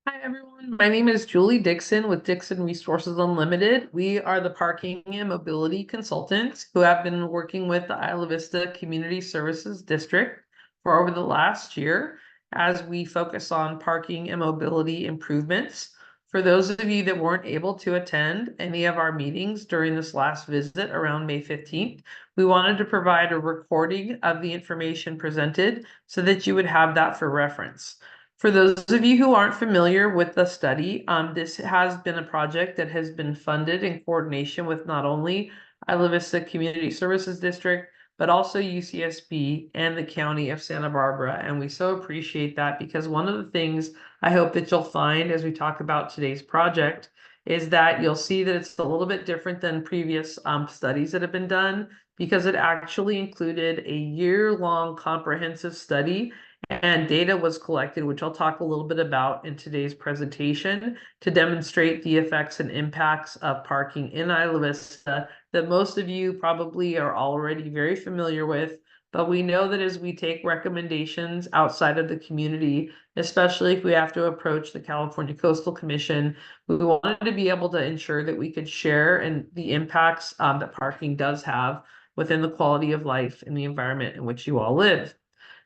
Hi, everyone. My name is Julie Dixon with Dixon Resources Unlimited. We are the parking and mobility consultants who have been working with the Isla Vista Community Services District for over the last year as we focus on parking and mobility improvements. For those of you that weren't able to attend any of our meetings during this last visit around May 15th, we wanted to provide a recording of the information presented so that you would have that for reference. For those of you who aren't familiar with the study, this has been a project that has been funded in coordination with not only Isla Vista Community Services District, but also UCSB and the County of Santa Barbara. And we so appreciate that because one of the things I hope that you'll find as we talk about today's project is that you'll see that it's a little bit different than previous studies that have been done because it actually included a year-long comprehensive study and data was collected, which I'll talk a little bit about in today's presentation to demonstrate the effects and impacts of parking in Isla Vista that most of you probably are already very familiar with. But we know that as we take recommendations outside of the community, especially if we have to approach the California Coastal Commission, we wanted to be able to ensure that we could share and the impacts that parking does have within the quality of life and the environment in which you all live.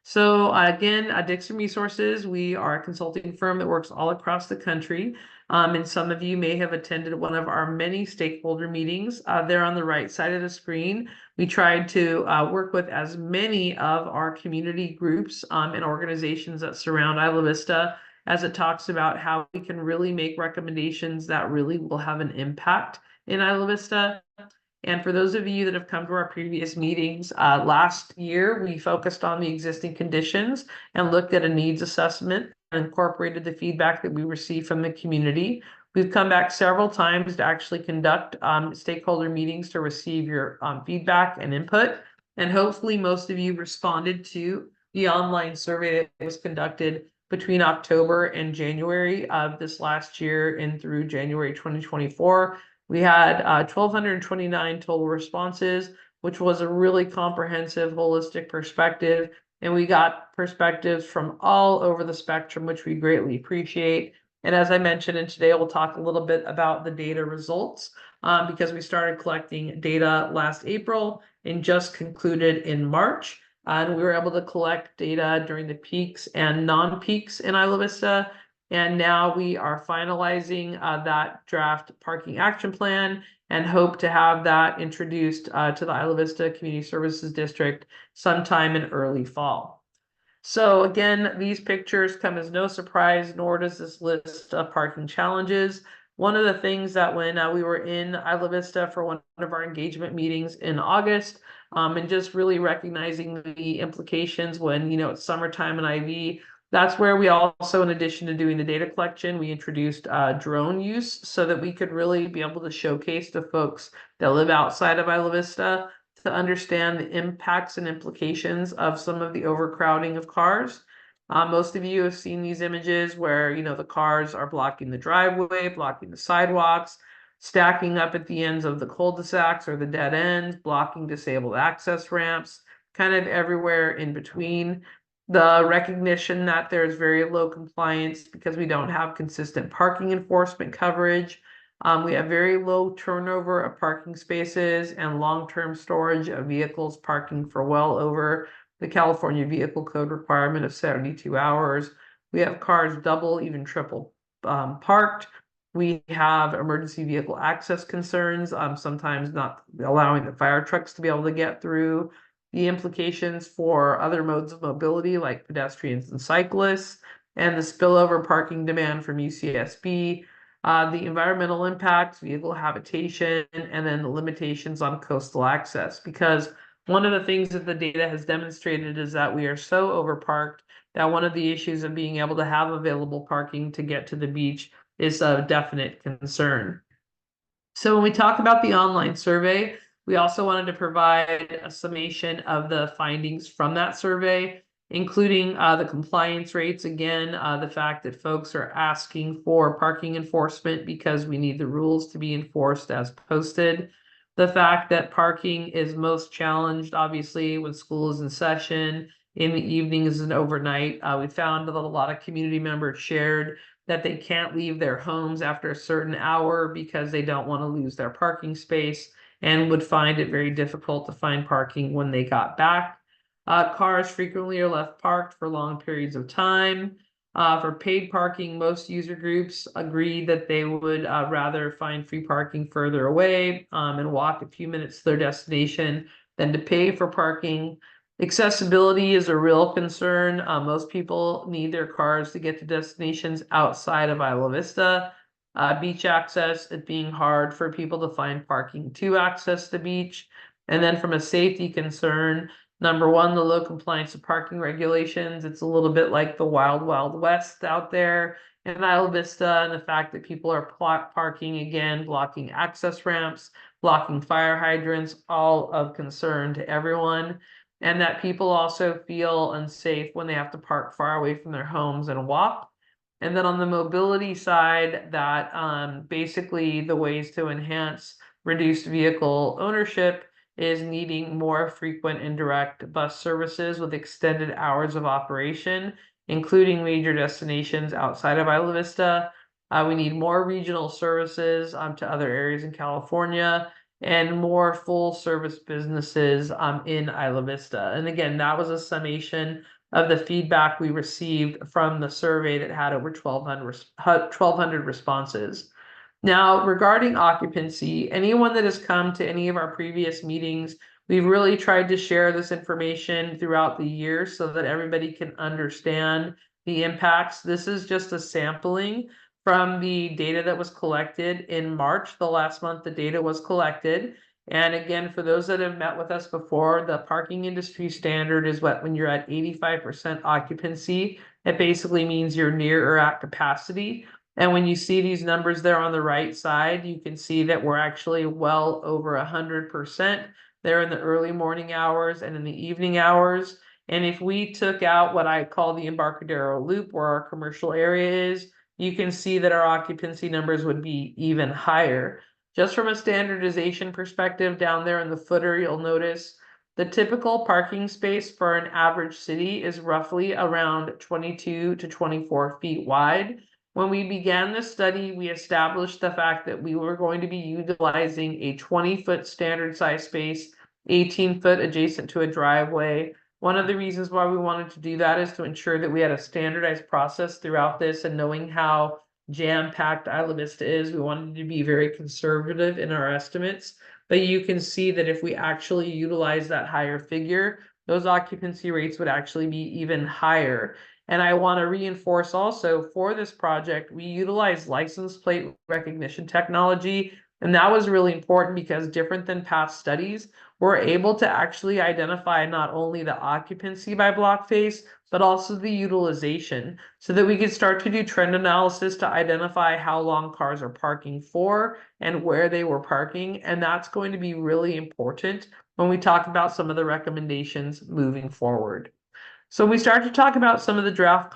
So again, Dixon Resources, we are a consulting firm that works all across the country. And some of you may have attended one of our many stakeholder meetings. There on the right side of the screen, we tried to work with as many of our community groups and organizations that surround Isla Vista as it talks about how we can really make recommendations that really will have an impact in Isla Vista. And for those of you that have come to our previous meetings, last year we focused on the existing conditions and looked at a needs assessment and incorporated the feedback that we received from the community. We've come back several times to actually conduct stakeholder meetings to receive your feedback and input. And hopefully most of you responded to the online survey that was conducted between October and January of this last year and through January 2024. We had 1,229 total responses, which was a really comprehensive, holistic perspective. And we got perspectives from all over the spectrum, which we greatly appreciate. And as I mentioned, and today we'll talk a little bit about the data results because we started collecting data last April and just concluded in March. And we were able to collect data during the peaks and non-peaks in Isla Vista. And now we are finalizing that draft parking action plan and hope to have that introduced to the Isla Vista Community Services District sometime in early fall. So again, these pictures come as no surprise, nor does this list of parking challenges. One of the things that when we were in Isla Vista for one of our engagement meetings in August, and just really recognizing the implications when, it's summertime in IV, that's where we also, in addition to doing the data collection, we introduced drone use so that we could really be able to showcase to folks that live outside of Isla Vista to understand the impacts and implications of some of the overcrowding of cars. Most of you have seen these images where, the cars are blocking the driveway, blocking the sidewalks, stacking up at the ends of the cul-de-sacs or the dead ends, blocking disabled access ramps, kind of everywhere in between. The recognition that there's very low compliance because we don't have consistent parking enforcement coverage. We have very low turnover of parking spaces and long-term storage of vehicles parking for well over the California Vehicle Code requirement of 72 hours. We have cars double, even triple parked. We have emergency vehicle access concerns, sometimes not allowing the fire trucks to be able to get through. The implications for other modes of mobility like pedestrians and cyclists, and the spillover parking demand from UCSB, the environmental impacts, vehicle habitation, and then the limitations on coastal access. Because one of the things that the data has demonstrated is that we are so overparked that one of the issues of being able to have available parking to get to the beach is a definite concern. So when we talk about the online survey, we also wanted to provide a summation of the findings from that survey, including the compliance rates. Again, the fact that folks are asking for parking enforcement because we need the rules to be enforced as posted. The fact that parking is most challenged, obviously, when school is in session, in the evenings and overnight. We found that a lot of community members shared that they can't leave their homes after a certain hour because they don't want to lose their parking space and would find it very difficult to find parking when they got back. Cars frequently are left parked for long periods of time. For paid parking, most user groups agreed that they would rather find free parking further away and walk a few minutes to their destination than to pay for parking. Accessibility is a real concern. Most people need their cars to get to destinations outside of Isla Vista. Beach access, it being hard for people to find parking to access the beach. And then from a safety concern, number one, the low compliance of parking regulations. It's a little bit like the wild, wild west out there in Isla Vista, and the fact that people are parking again, blocking access ramps, blocking fire hydrants, all of concern to everyone. And that people also feel unsafe when they have to park far away from their homes and walk. And then on the mobility side, that basically the ways to enhance reduced vehicle ownership is needing more frequent and direct bus services with extended hours of operation, including major destinations outside of Isla Vista. We need more regional services to other areas in California and more full service businesses in Isla Vista. And again, that was a summation of the feedback we received from the survey that had over 1,200 responses. Now, regarding occupancy, anyone that has come to any of our previous meetings, we've really tried to share this information throughout the year so that everybody can understand the impacts. This is just a sampling from the data that was collected in March, the last month the data was collected. And again, for those that have met with us before, the parking industry standard is what when you're at 85% occupancy, it basically means you're near or at capacity. And when you see these numbers there on the right side, you can see that we're actually well over 100% there in the early morning hours and in the evening hours. And if we took out what I call the Embarcadero Loop, where our commercial area is, you can see that our occupancy numbers would be even higher. Just from a standardization perspective, down there in the footer, you'll notice the typical parking space for an average city is roughly around 22 to 24 feet wide. When we began this study, we established the fact that we were going to be utilizing a 20-foot standard size space, 18-foot adjacent to a driveway. One of the reasons why we wanted to do that is to ensure that we had a standardized process throughout this, and knowing how jam-packed Isla Vista is, we wanted to be very conservative in our estimates. But you can see that if we actually utilize that higher figure, those occupancy rates would actually be even higher. And I want to reinforce also for this project, we utilize license plate recognition technology. And that was really important because different than past studies, we're able to actually identify not only the occupancy by block face, but also the utilization so that we can start to do trend analysis to identify how long cars are parking for and where they were parking. And that's going to be really important when we talk about some of the recommendations moving forward. So we start to talk about some of the draft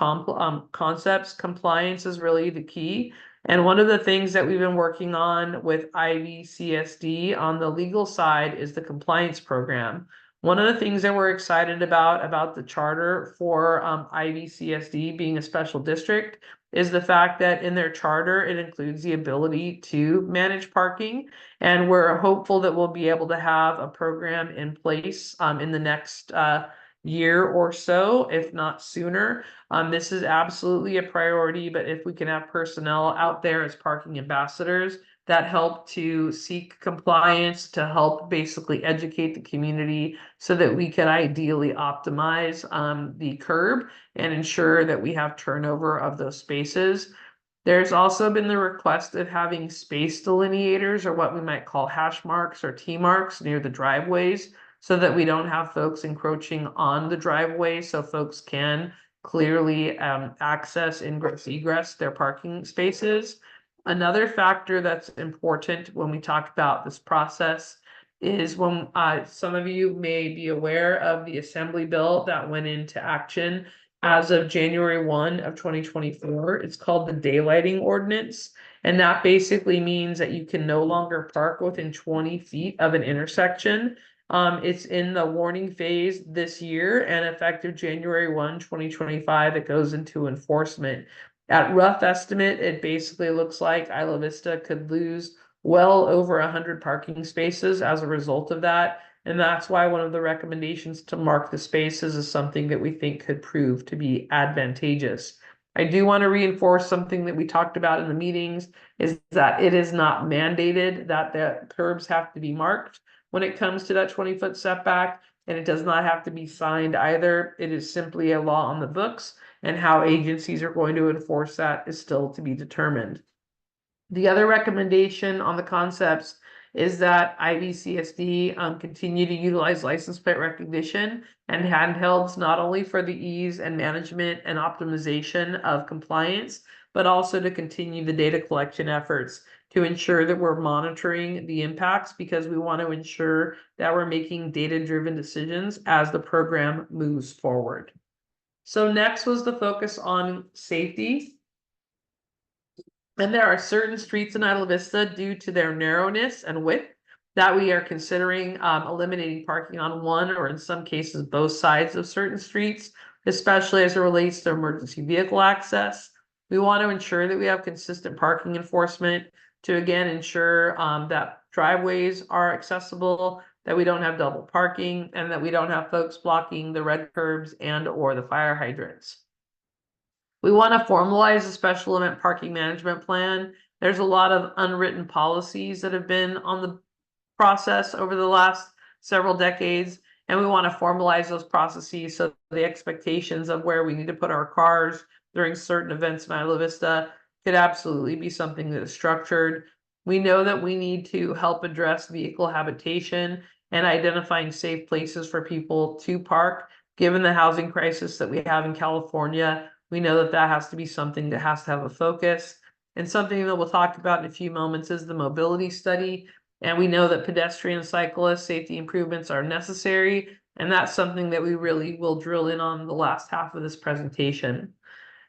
concepts. Compliance is really the key. And one of the things that we've been working on with IVCSD on the legal side is the compliance program. One of the things that we're excited about the charter for IVCSD being a special district is the fact that in their charter, it includes the ability to manage parking. And we're hopeful that we'll be able to have a program in place in the next year or so, if not sooner. This is absolutely a priority, but if we can have personnel out there as parking ambassadors that help to seek compliance, to help basically educate the community so that we can ideally optimize the curb and ensure that we have turnover of those spaces. There's also been the request of having space delineators, or what we might call hash marks or T marks near the driveways, so that we don't have folks encroaching on the driveway, so folks can clearly access ingress egress their parking spaces. Another factor that's important when we talk about this process is when some of you may be aware of the assembly bill that went into action as of January 1 of 2024. It's called the daylighting ordinance. And that basically means that you can no longer park within 20 feet of an intersection. It's in the warning phase this year, and effective January 1, 2025, it goes into enforcement. At rough estimate, it basically looks like Isla Vista could lose well over 100 parking spaces as a result of that. And that's why one of the recommendations to mark the spaces is something that we think could prove to be advantageous. I do want to reinforce something that we talked about in the meetings is that it is not mandated that the curbs have to be marked when it comes to that 20-foot setback, and it does not have to be signed either. It is simply a law on the books, and how agencies are going to enforce that is still to be determined. The other recommendation on the concepts is that IVCSD continue to utilize license plate recognition and handhelds not only for the ease and management and optimization of compliance, but also to continue the data collection efforts to ensure that we're monitoring the impacts, because we want to ensure that we're making data-driven decisions as the program moves forward. So next was the focus on safety. And there are certain streets in Isla Vista, due to their narrowness and width, that we are considering eliminating parking on one, or in some cases both sides of certain streets, especially as it relates to emergency vehicle access. We want to ensure that we have consistent parking enforcement to again ensure that driveways are accessible, that we don't have double parking, and that we don't have folks blocking the red curbs and or the fire hydrants. We want to formalize a special event parking management plan. There's a lot of unwritten policies that have been on the process over the last several decades, and we want to formalize those processes so the expectations of where we need to put our cars during certain events in Isla Vista could absolutely be something that is structured. We know that we need to help address vehicle habitation and identifying safe places for people to park. Given the housing crisis that we have in California, we know that that has to be something that has to have a focus. And something that we'll talk about in a few moments is the mobility study. And we know that pedestrian and cyclist safety improvements are necessary. And that's something that we really will drill in on the last half of this presentation.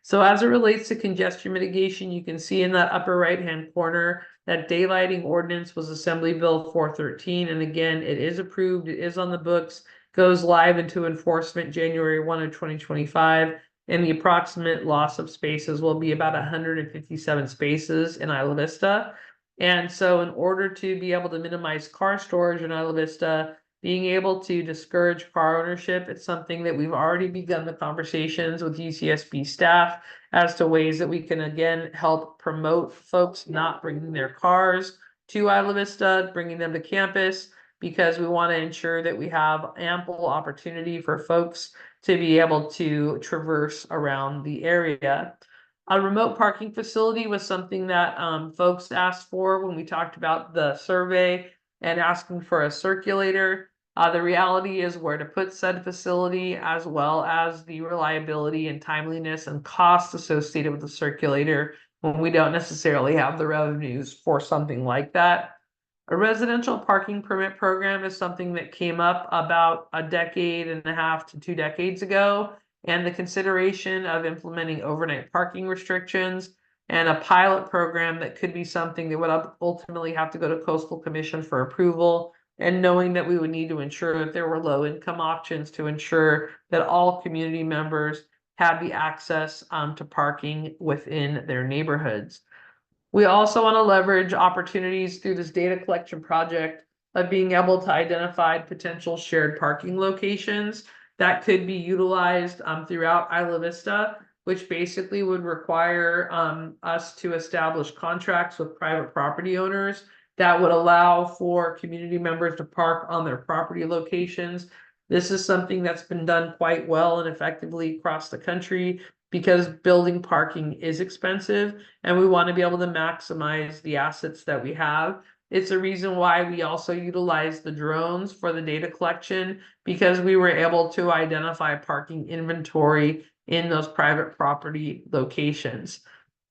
So as it relates to congestion mitigation, you can see in that upper right-hand corner that daylighting ordinance was Assembly Bill 413. And again, it is approved, it is on the books, goes live into enforcement January 1 of 2025. And the approximate loss of spaces will be about 157 spaces in Isla Vista. And so in order to be able to minimize car storage in Isla Vista, being able to discourage car ownership, it's something that we've already begun the conversations with UCSB staff as to ways that we can again help promote folks not bringing their cars to Isla Vista, bringing them to campus, because we want to ensure that we have ample opportunity for folks to be able to traverse around the area. A remote parking facility was something that folks asked for when we talked about the survey and asking for a circulator. The reality is where to put said facility, as well as the reliability and timeliness and cost associated with the circulator when we don't necessarily have the revenues for something like that. A residential parking permit program is something that came up about a decade and a half to 2 decades ago, and the consideration of implementing overnight parking restrictions and a pilot program that could be something that would ultimately have to go to Coastal Commission for approval, and knowing that we would need to ensure that there were low income options to ensure that all community members had the access to parking within their neighborhoods. We also want to leverage opportunities through this data collection project of being able to identify potential shared parking locations that could be utilized throughout Isla Vista, which basically would require us to establish contracts with private property owners that would allow for community members to park on their property locations. This is something that's been done quite well and effectively across the country, because building parking is expensive and we want to be able to maximize the assets that we have. It's a reason why we also utilize the drones for the data collection, because we were able to identify parking inventory in those private property locations.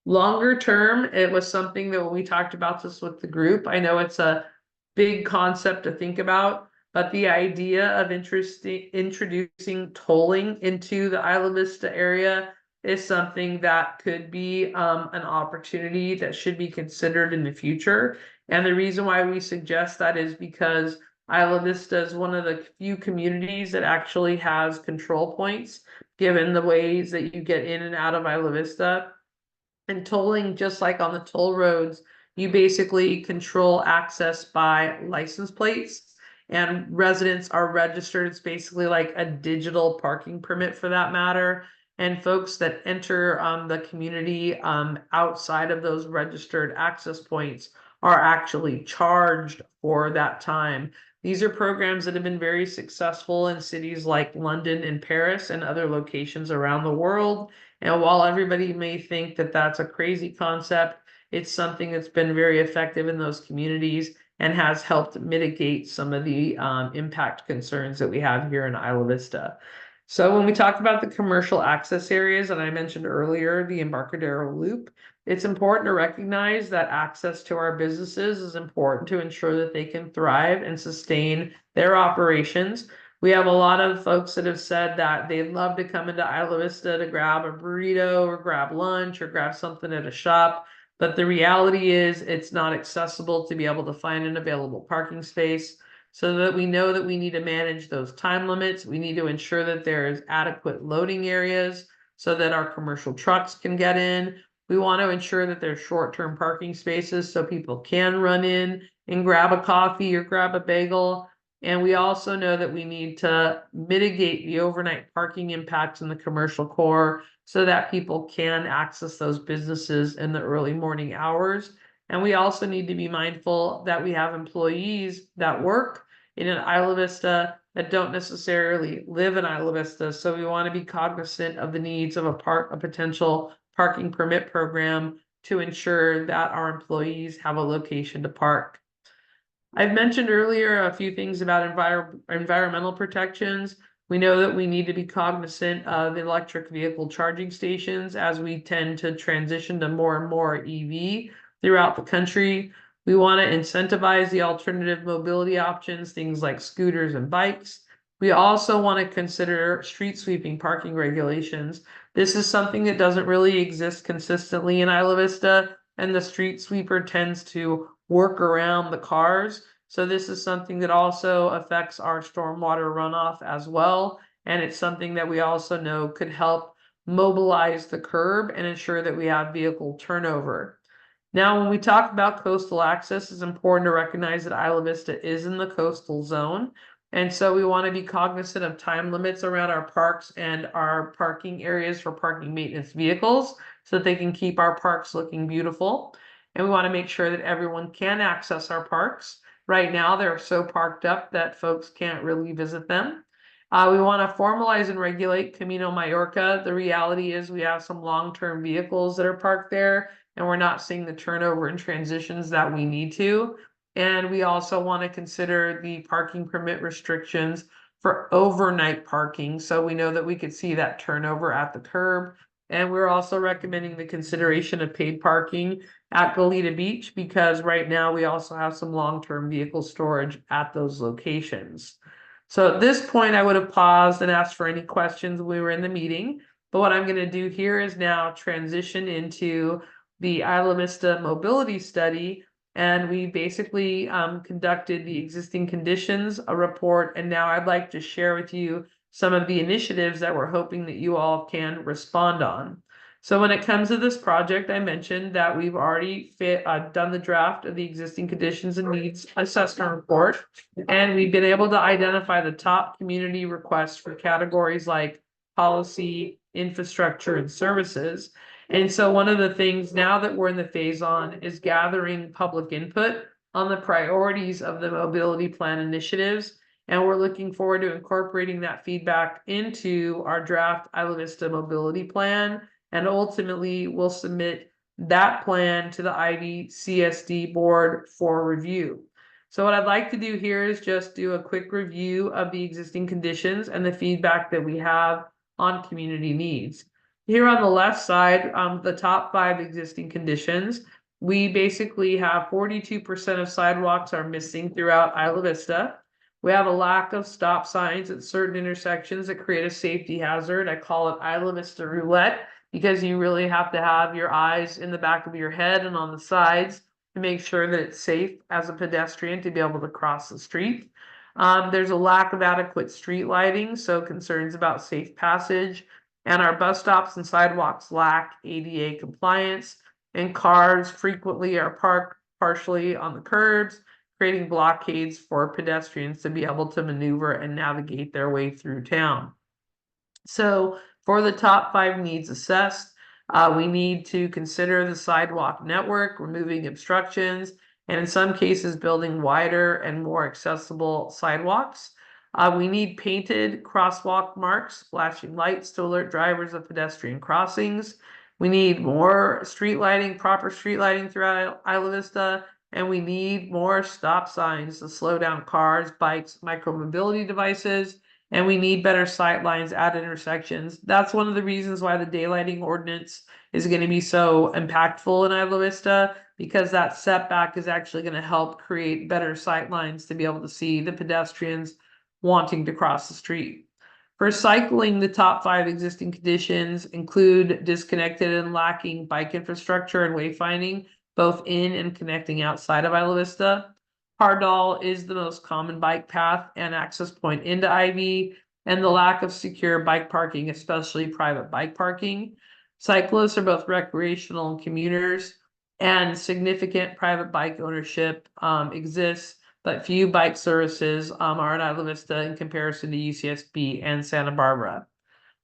Longer term, it was something that when we talked about this with the group, I know it's a big concept to think about, but the idea of introducing tolling into the Isla Vista area is something that could be an opportunity that should be considered in the future. And the reason why we suggest that is because Isla Vista is one of the few communities that actually has control points, given the ways that you get in and out of Isla Vista. And tolling, just like on the toll roads, you basically control access by license plates, and residents are registered. It's basically like a digital parking permit for that matter. And folks that enter the community outside of those registered access points are actually charged for that time. These are programs that have been very successful in cities like London and Paris and other locations around the world. And while everybody may think that that's a crazy concept, it's something that's been very effective in those communities and has helped mitigate some of the impact concerns that we have here in Isla Vista. So when we talk about the commercial access areas, and I mentioned earlier the Embarcadero Loop, it's important to recognize that access to our businesses is important to ensure that they can thrive and sustain their operations. We have a lot of folks that have said that they'd love to come into Isla Vista to grab a burrito or grab lunch or grab something at a shop. But the reality is it's not accessible to be able to find an available parking space. So that we know that we need to manage those time limits. We need to ensure that there is adequate loading areas so that our commercial trucks can get in. We want to ensure that there's short-term parking spaces so people can run in and grab a coffee or grab a bagel. And we also know that we need to mitigate the overnight parking impacts in the commercial core so that people can access those businesses in the early morning hours. And we also need to be mindful that we have employees that work in an Isla Vista that don't necessarily live in Isla Vista. So we want to be cognizant of the needs of a potential parking permit program to ensure that our employees have a location to park. I've mentioned earlier a few things about environmental protections. We know that we need to be cognizant of electric vehicle charging stations as we tend to transition to more and more EV throughout the country. We want to incentivize the alternative mobility options, things like scooters and bikes. We also want to consider street sweeping parking regulations. This is something that doesn't really exist consistently in Isla Vista, and the street sweeper tends to work around the cars. So this is something that also affects our stormwater runoff as well. And it's something that we also know could help mobilize the curb and ensure that we have vehicle turnover. Now, when we talk about coastal access, it's important to recognize that Isla Vista is in the coastal zone. And so we want to be cognizant of time limits around our parks and our parking areas for parking maintenance vehicles so that they can keep our parks looking beautiful. And we want to make sure that everyone can access our parks. Right now, they're so parked up that folks can't really visit them. We want to formalize and regulate Camino Mallorca. The reality is we have some long-term vehicles that are parked there, and we're not seeing the turnover and transitions that we need to. And we also want to consider the parking permit restrictions for overnight parking. So we know that we could see that turnover at the curb. And we're also recommending the consideration of paid parking at Goleta Beach because right now we also have some long-term vehicle storage at those locations. So at this point, I would have paused and asked for any questions when we were in the meeting. But what I'm going to do here is now transition into the Isla Vista mobility study. And we basically conducted the existing conditions, a report, and now I'd like to share with you some of the initiatives that we're hoping that you all can respond on. So when it comes to this project, I mentioned that we've already done the draft of the existing conditions and needs assessment report, and we've been able to identify the top community requests for categories like policy, infrastructure, and services. And so one of the things now that we're in the phase on is gathering public input on the priorities of the mobility plan initiatives. And we're looking forward to incorporating that feedback into our draft Isla Vista mobility plan. And ultimately, we'll submit that plan to the IVCSD board for review. So what I'd like to do here is just do a quick review of the existing conditions and the feedback that we have on community needs. Here on the left side, the top 5 existing conditions, we basically have 42% of sidewalks are missing throughout Isla Vista. We have a lack of stop signs at certain intersections that create a safety hazard. I call it Isla Vista roulette because you really have to have your eyes in the back of your head and on the sides to make sure that it's safe as a pedestrian to be able to cross the street. There's a lack of adequate street lighting, so concerns about safe passage. and our bus stops and sidewalks lack ADA compliance, and cars frequently are parked partially on the curbs, creating blockades for pedestrians to be able to maneuver and navigate their way through town. So for the top 5 needs assessed, we need to consider the sidewalk network, removing obstructions, and in some cases, building wider and more accessible sidewalks. We need painted crosswalk marks, flashing lights to alert drivers of pedestrian crossings. We need more street lighting, proper street lighting throughout Isla Vista, and we need more stop signs to slow down cars, bikes, micromobility devices, and we need better sight lines at intersections. That's one of the reasons why the daylighting ordinance is going to be so impactful in Isla Vista, because that setback is actually going to help create better sight lines to be able to see the pedestrians wanting to cross the street. For cycling, the top 5 existing conditions include disconnected and lacking bike infrastructure and wayfinding, both in and connecting outside of Isla Vista. Hardall is the most common bike path and access point into Ivy, and the lack of secure bike parking, especially private bike parking. Cyclists are both recreational and commuters, and significant private bike ownership exists, but few bike services are in Isla Vista in comparison to UCSB and Santa Barbara.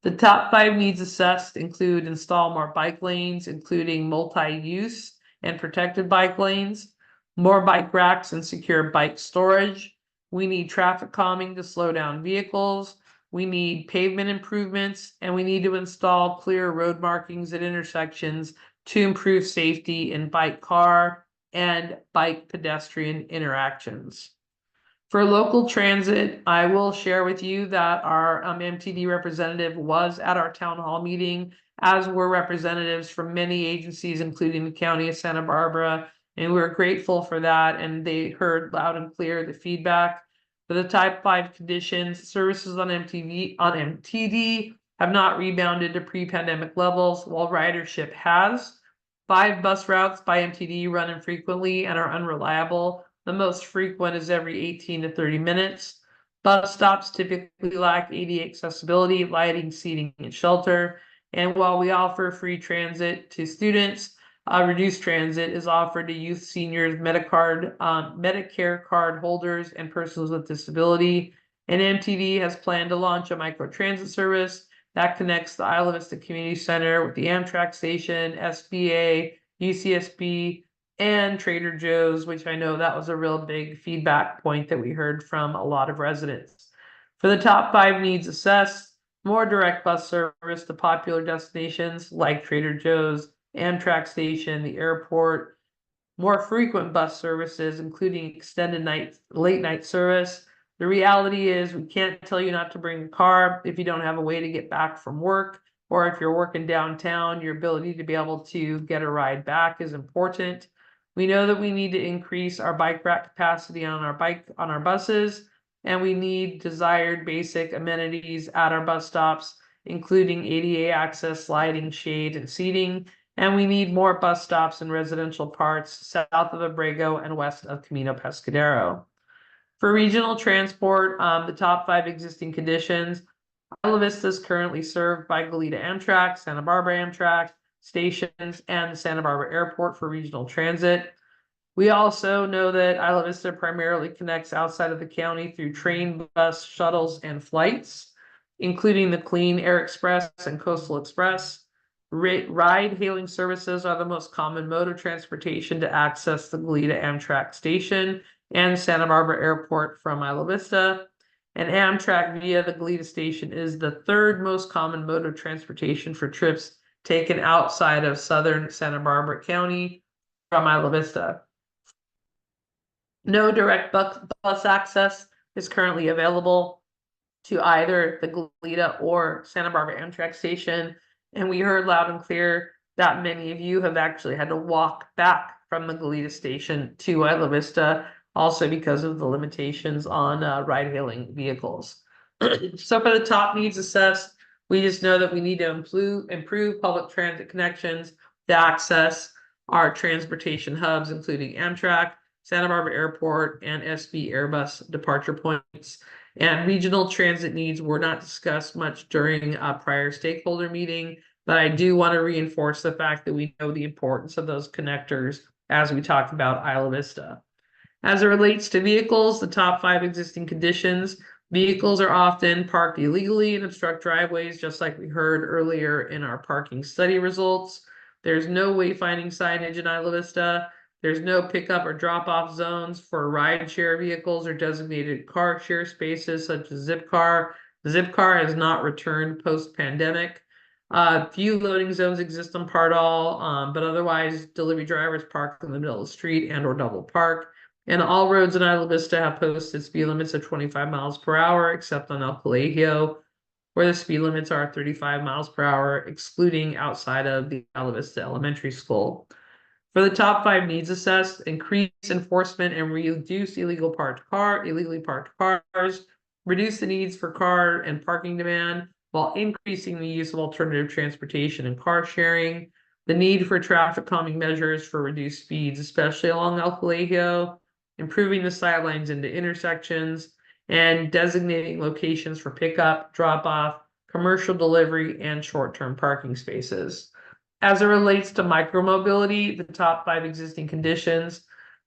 The top 5 needs assessed include install more bike lanes, including multi-use and protected bike lanes, more bike racks and secure bike storage. We need traffic calming to slow down vehicles. We need pavement improvements, and we need to install clear road markings at intersections to improve safety in bike, car, and bike pedestrian interactions. For local transit, I will share with you that our MTD representative was at our town hall meeting, as were representatives from many agencies, including the County of Santa Barbara, and we're grateful for that, and they heard loud and clear the feedback. For the type 5 conditions, services on MTD have not rebounded to pre-pandemic levels, while ridership has. 5 bus routes by MTD run infrequently and are unreliable. The most frequent is every 18 to 30 minutes. Bus stops typically lack ADA accessibility, lighting, seating, and shelter. And while we offer free transit to students, reduced transit is offered to youth, seniors, Medicare card holders, and persons with disability. And MTD has planned to launch a microtransit service that connects the Isla Vista Community Center with the Amtrak station, SBA, UCSB, and Trader Joe's, which I know that was a real big feedback point that we heard from a lot of residents. For the top 5 needs assessed, more direct bus service to popular destinations like Trader Joe's, Amtrak station, the airport, more frequent bus services, including extended late night service. The reality is we can't tell you not to bring a car if you don't have a way to get back from work, or if you're working downtown, your ability to be able to get a ride back is important. We know that we need to increase our bike rack capacity on our buses, and we need desired basic amenities at our bus stops, including ADA access, lighting, shade, and seating. And we need more bus stops in residential parts south of Abrego and west of Camino Pescadero. For regional transport, the top 5 existing conditions. Isla Vista is currently served by Goleta Amtrak, Santa Barbara Amtrak stations, and the Santa Barbara Airport for regional transit. We also know that Isla Vista primarily connects outside of the county through train, bus, shuttles, and flights, including the Clean Air Express and Coastal Express. Ride-hailing services are the most common mode of transportation to access the Goleta Amtrak station and Santa Barbara Airport from Isla Vista. And Amtrak via the Goleta station is the 3rd most common mode of transportation for trips taken outside of southern Santa Barbara County from Isla Vista. No direct bus access is currently available to either the Goleta or Santa Barbara Amtrak station. And we heard loud and clear that many of you have actually had to walk back from the Goleta station to Isla Vista, also because of the limitations on ride-hailing vehicles. So for the top needs assessed, we just know that we need to improve public transit connections to access our transportation hubs, including Amtrak, Santa Barbara Airport, and SB Airbus departure points. And regional transit needs were not discussed much during a prior stakeholder meeting, but I do want to reinforce the fact that we know the importance of those connectors as we talk about Isla Vista. As it relates to vehicles, the top 5 existing conditions, vehicles are often parked illegally and obstruct driveways, just like we heard earlier in our parking study results. There's no wayfinding signage in Isla Vista. There's no pickup or drop-off zones for ride share vehicles or designated car share spaces such as Zipcar. Zipcar has not returned post-pandemic. Few loading zones exist on Pardall, but otherwise delivery drivers park in the middle of the street and or double park. And all roads in Isla Vista have posted speed limits of 25 miles per hour, except on El Colegio, where the speed limits are 35 miles per hour, excluding outside of the Isla Vista Elementary School. For the top 5 needs assessed, increase enforcement and reduce illegally parked cars, reduce the needs for car and parking demand while increasing the use of alternative transportation and car sharing, the need for traffic calming measures for reduced speeds, especially along El Colegio, improving the sightlines into intersections, and designating locations for pickup, drop off, commercial delivery, and short-term parking spaces. As it relates to micromobility, the top 5 existing conditions,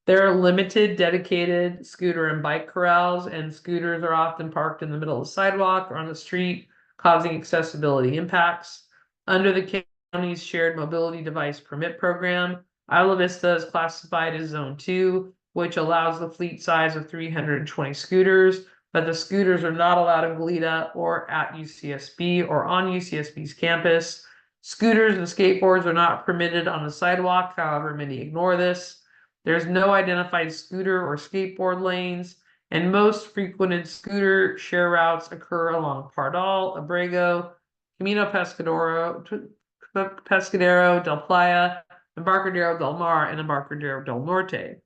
there are limited dedicated scooter and bike corrals, and scooters are often parked in the middle of the sidewalk or on the street, causing accessibility impacts. Under the county's shared mobility device permit program, Isla Vista is classified as Zone 2, which allows the fleet size of 320 scooters, but the scooters are not allowed in Goleta or at UCSB or on UCSB's campus. Scooters and skateboards are not permitted on the sidewalk, however, many ignore this. There's no identified scooter or skateboard lanes, and most frequented scooter share routes occur along Pardal, Abrego, Camino Pescadero del Playa, Embarcadero del Mar, and Embarcadero del Norte.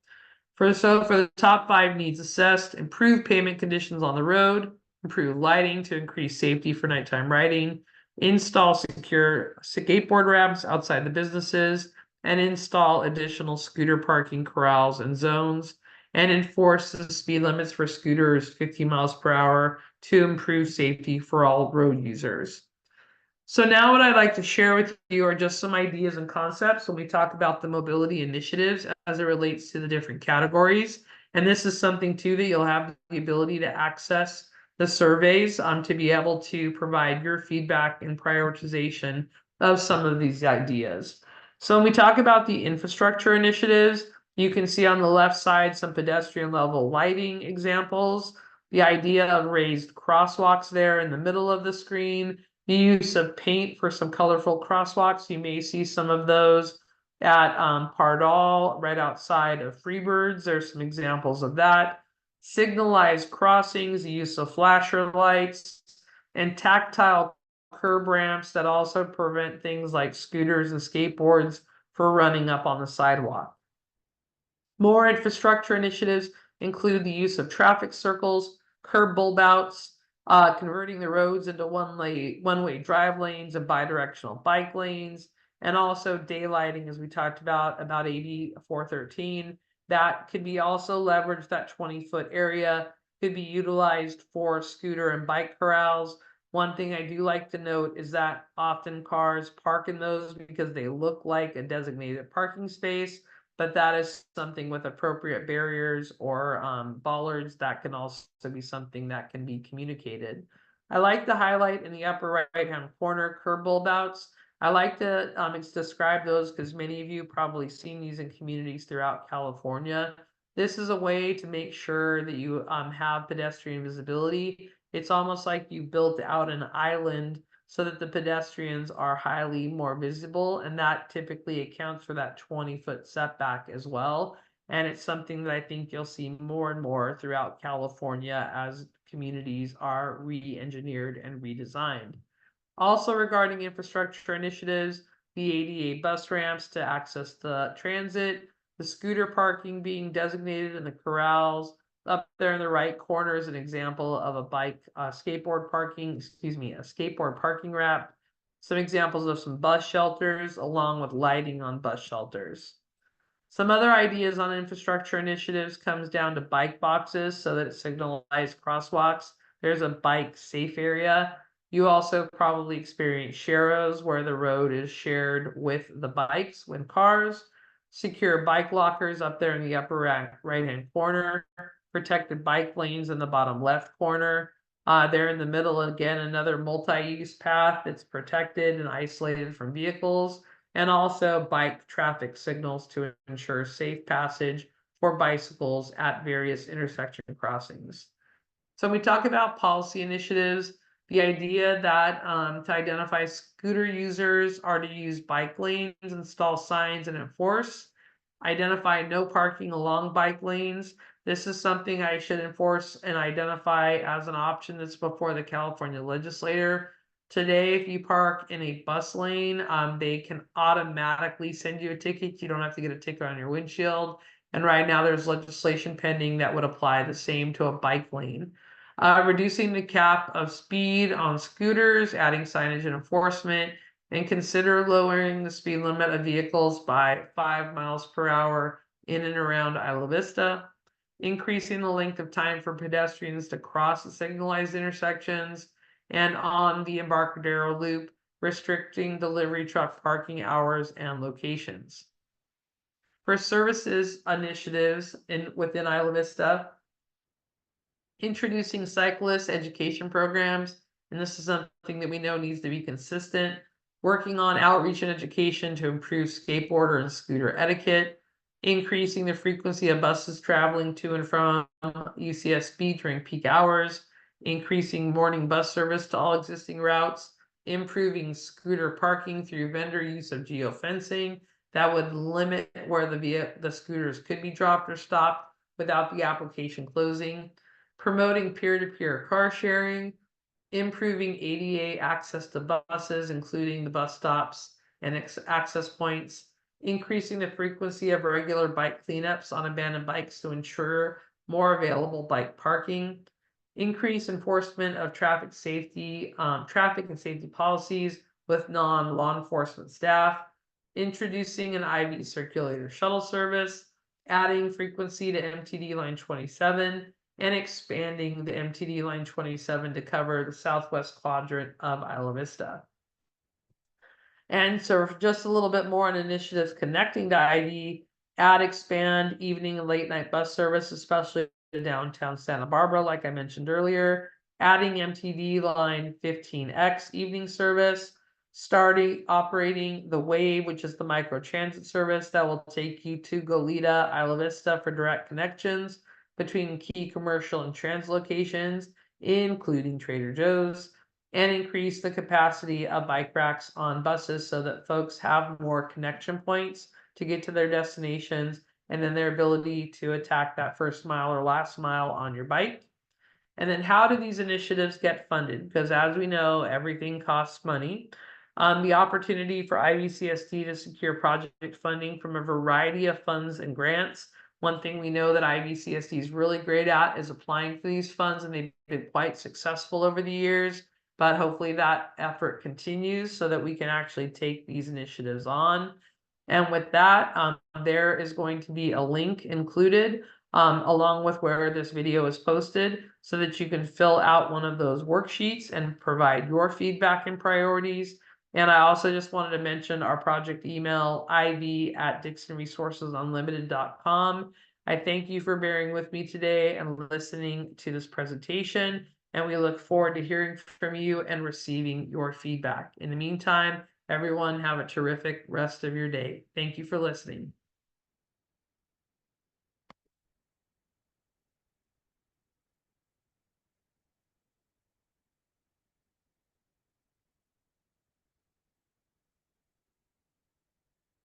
For the top 5 needs assessed, improve pavement conditions on the road, improve lighting to increase safety for nighttime riding, install secure skateboard ramps outside the businesses, and install additional scooter parking corrals and zones, and enforce the speed limits for scooters 50 miles per hour to improve safety for all road users. So now what I'd like to share with you are just some ideas and concepts when we talk about the mobility initiatives as it relates to the different categories. And this is something too that you'll have the ability to access the surveys to be able to provide your feedback and prioritization of some of these ideas. So when we talk about the infrastructure initiatives, you can see on the left side some pedestrian level lighting examples, the idea of raised crosswalks there in the middle of the screen, the use of paint for some colorful crosswalks. You may see some of those at Pardal, right outside of Freebirds. There's some examples of that. Signalized crossings, the use of flasher lights, and tactile curb ramps that also prevent things like scooters and skateboards from running up on the sidewalk. More infrastructure initiatives include the use of traffic circles, curb bulb outs, converting the roads into one-way drive lanes and bidirectional bike lanes, and also daylighting, as we talked about AB 413. That could be also leveraged, that 20-foot area could be utilized for scooter and bike corrals. One thing I do like to note is that often cars park in those because they look like a designated parking space, but that is something with appropriate barriers or bollards that can also be something that can be communicated. I like to highlight in the upper right-hand corner curb bulb outs. I like to describe those because many of you probably seen these in communities throughout California. This is a way to make sure that you have pedestrian visibility. It's almost like you built out an island so that the pedestrians are highly more visible, and that typically accounts for that 20-foot setback as well. And it's something that I think you'll see more and more throughout California as communities are re-engineered and redesigned. Also regarding infrastructure initiatives, the ADA bus ramps to access the transit, the scooter parking being designated in the corrals. Up there in the right corner is an example of a skateboard parking ramp. Some examples of some bus shelters along with lighting on bus shelters. Some other ideas on infrastructure initiatives comes down to bike boxes so that it signalizes crosswalks. there's a bike safe area. You also probably experience sharrows where the road is shared with the bikes when cars. Secure bike lockers up there in the upper right-hand corner. Protected bike lanes in the bottom left corner. There in the middle, again, another multi-use path that's protected and isolated from vehicles, and also bike traffic signals to ensure safe passage for bicycles at various intersection crossings. So when we talk about policy initiatives, the idea that to identify scooter users are to use bike lanes, install signs, and enforce. Identify no parking along bike lanes. This is something I should enforce and identify as an option that's before the California legislature. Today, if you park in a bus lane, they can automatically send you a ticket. You don't have to get a ticket on your windshield. And right now, there's legislation pending that would apply the same to a bike lane. Reducing the cap of speed on scooters, adding signage and enforcement, and consider lowering the speed limit of vehicles by 5 miles per hour in and around Isla Vista, increasing the length of time for pedestrians to cross the signalized intersections, and on the Embarcadero Loop, restricting delivery truck parking hours and locations. For services initiatives within Isla Vista, introducing cyclist education programs, and this is something that we know needs to be consistent, working on outreach and education to improve skateboarder and scooter etiquette, increasing the frequency of buses traveling to and from UCSB during peak hours, increasing morning bus service to all existing routes, improving scooter parking through vendor use of geofencing that would limit where the scooters could be dropped or stopped without the application closing, promoting peer-to-peer car sharing, improving ADA access to buses, including the bus stops and access points, increasing the frequency of regular bike cleanups on abandoned bikes to ensure more available bike parking, increase enforcement of traffic and safety policies with non-law enforcement staff, introducing an IV circulator shuttle service, adding frequency to MTD line 27, and expanding the MTD line 27 to cover the southwest quadrant of Isla Vista. And so just a little bit more on initiatives connecting to IV, expand evening and late night bus service, especially to downtown Santa Barbara, like I mentioned earlier, adding MTD line 15X evening service, starting operating the Wave, which is the micro transit service that will take you to Goleta, Isla Vista for direct connections between key commercial and transit locations, including Trader Joe's, and increase the capacity of bike racks on buses so that folks have more connection points to get to their destinations, and then their ability to attack that first mile or last mile on your bike. And then how do these initiatives get funded? Because as we know, everything costs money. The opportunity for IVCSD to secure project funding from a variety of funds and grants. One thing we know that IVCSD is really great at is applying for these funds, and they've been quite successful over the years. But hopefully that effort continues so that we can actually take these initiatives on. And with that, there is going to be a link included along with where this video is posted so that you can fill out one of those worksheets and provide your feedback and priorities. And I also just wanted to mention our project email, iv@dixonresourcesunlimited.com. I thank you for bearing with me today and listening to this presentation, and we look forward to hearing from you and receiving your feedback. In the meantime, everyone have a terrific rest of your day. Thank you for listening.